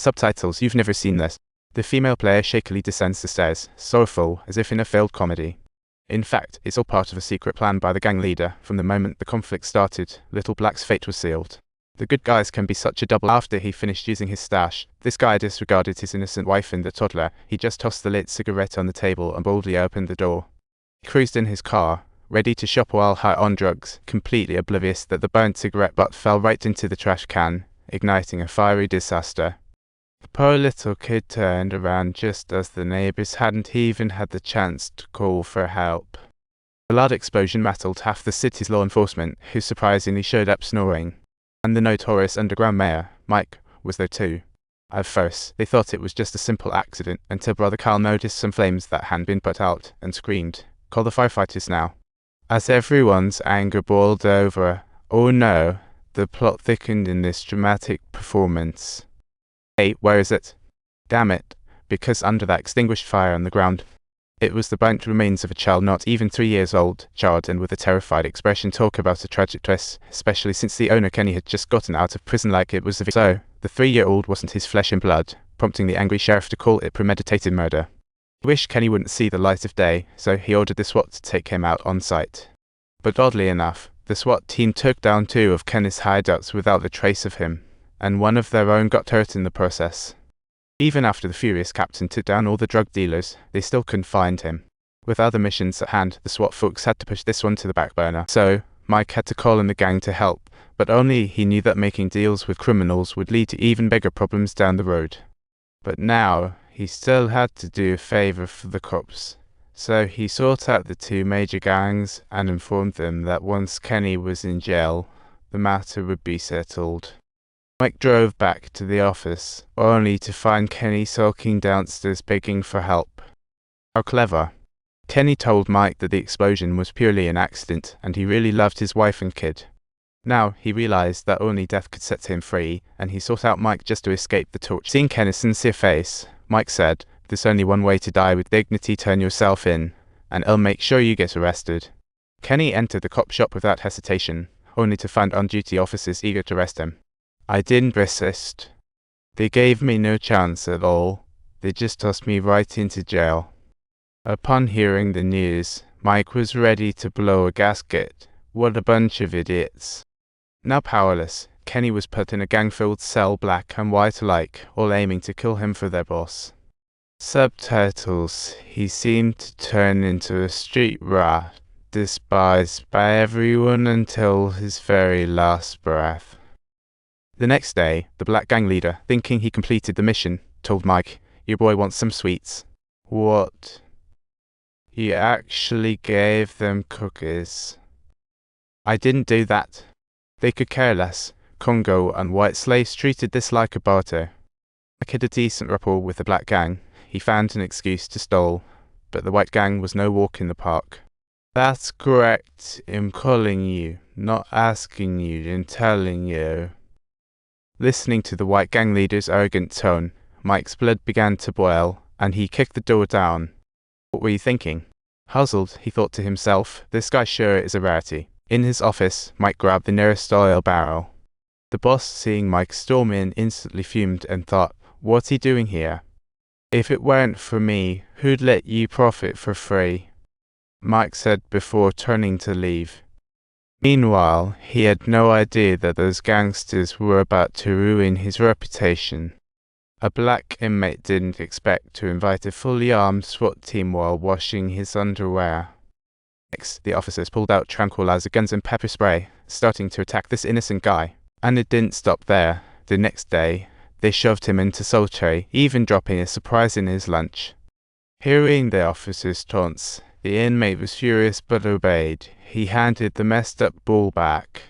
Subtitles. You've never seen this. The female player shakily descends the stairs, sorrowful, as if in a failed comedy. In fact, it's all part of a secret plan by the gang leader. From the moment the conflict started, Little Black's fate was sealed. The good guys can be such a double. After he finished using his stash, this guy disregarded his innocent wife and the toddler. He just tossed the lit cigarette on the table and boldly opened the door. He cruised in his car, ready to shop while high on drugs, completely oblivious that the burned cigarette butt fell right into the trash can, igniting a fiery disaster. The poor little kid turned around just as the neighbors hadn't even had the chance to call for help. The loud explosion rattled half the city's law enforcement, who surprisingly showed up snoring. And the notorious underground mayor, Mike, was there too. At first, they thought it was just a simple accident, until Brother Carl noticed some flames that hadn't been put out, and screamed, "Call the firefighters now." As everyone's anger boiled over, oh no, the plot thickened in this dramatic performance. Hey, where is it? Damn it, because under that extinguished fire on the ground, it was the burnt remains of a child not even 3 years old, charred and with a terrified expression. Talk about a tragic twist, especially since the owner Kenny had just gotten out of prison like it was a So, the 3-year-old wasn't his flesh and blood, prompting the angry sheriff to call it premeditated murder. He wished Kenny wouldn't see the light of day, so he ordered the SWAT to take him out on sight. But oddly enough, the SWAT team took down 2 of Kenny's hideouts without a trace of him, and one of their own got hurt in the process. Even after the furious captain took down all the drug dealers, they still couldn't find him. With other missions at hand, the SWAT folks had to push this one to the back burner. So, Mike had to call in the gang to help, but only he knew that making deals with criminals would lead to even bigger problems down the road. But now, he still had to do a favor for the cops. So he sought out the 2 major gangs and informed them that once Kenny was in jail, the matter would be settled. Mike drove back to the office, only to find Kenny sulking downstairs begging for help. How clever. Kenny told Mike that the explosion was purely an accident, and he really loved his wife and kid. Now, he realized that only death could set him free, and he sought out Mike just to escape the torture. Seeing Kenny's sincere face, Mike said, "There's only one way to die with dignity. Turn yourself in, and I'll make sure you get arrested." Kenny entered the cop shop without hesitation, only to find on-duty officers eager to arrest him. "I didn't resist. They gave me no chance at all. They just tossed me right into jail." Upon hearing the news, Mike was ready to blow a gasket. What a bunch of idiots. Now powerless, Kenny was put in a gang-filled cell, black and white alike, all aiming to kill him for their boss. Subtitles. He seemed to turn into a street rat, despised by everyone until his very last breath. The next day, the black gang leader, thinking he completed the mission, told Mike, "Your boy wants some sweets." What? He actually gave them cookies. "I didn't do that." They could care less. Congo and white slaves treated this like a barter. Mike had a decent rapport with the black gang. He found an excuse to stall, but the white gang was no walk in the park. "That's correct. I'm calling you, not asking you and telling you." Listening to the white gang leader's arrogant tone, Mike's blood began to boil, and he kicked the door down. "What were you thinking?" Puzzled, he thought to himself, "This guy sure is a rarity." In his office, Mike grabbed the nearest oil barrel. The boss, seeing Mike storm in, instantly fumed and thought, "What's he doing here? If it weren't for me, who'd let you profit for free?" Mike said before turning to leave. Meanwhile, he had no idea that those gangsters were about to ruin his reputation. A black inmate didn't expect to invite a fully armed SWAT team while washing his underwear. Next, the officers pulled out tranquilizer guns and pepper spray, starting to attack this innocent guy. And it didn't stop there. The next day, they shoved him into solitary, even dropping a surprise in his lunch. Hearing the officers' taunts, the inmate was furious but obeyed. He handed the messed up ball back.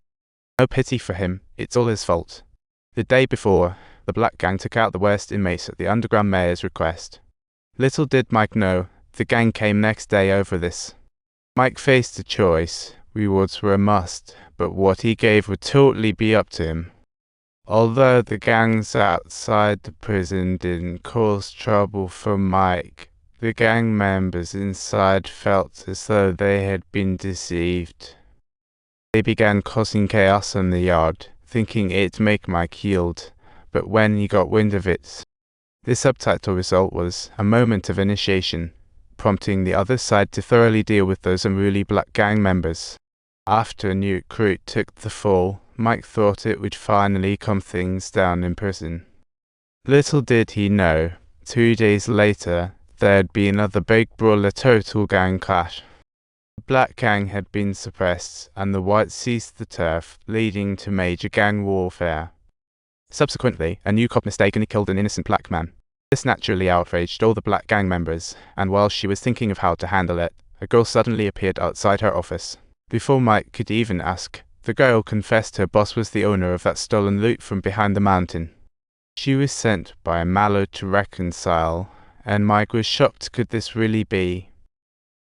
No pity for him, it's all his fault. The day before, the black gang took out the worst inmates at the underground mayor's request. Little did Mike know, the gang came next day over this. Mike faced a choice. Rewards were a must, but what he gave would totally be up to him. Although the gangs outside the prison didn't cause trouble for Mike, the gang members inside felt as though they had been deceived. They began causing chaos in the yard, thinking it'd make Mike yield, but when he got wind of it, the subtitle result was "A Moment of Initiation," prompting the other side to thoroughly deal with those unruly black gang members. After a new recruit took the fall, Mike thought it would finally calm things down in prison. Little did he know, 2 days later, there'd be another big brawl, a total gang clash. The black gang had been suppressed, and the whites seized the turf, leading to major gang warfare. Subsequently, a new cop mistakenly killed an innocent black man. This naturally outraged all the black gang members, and while she was thinking of how to handle it, a girl suddenly appeared outside her office. Before Mike could even ask, the girl confessed her boss was the owner of that stolen loot from behind the mountain. She was sent by a Mallow to reconcile, and Mike was shocked. Could this really be?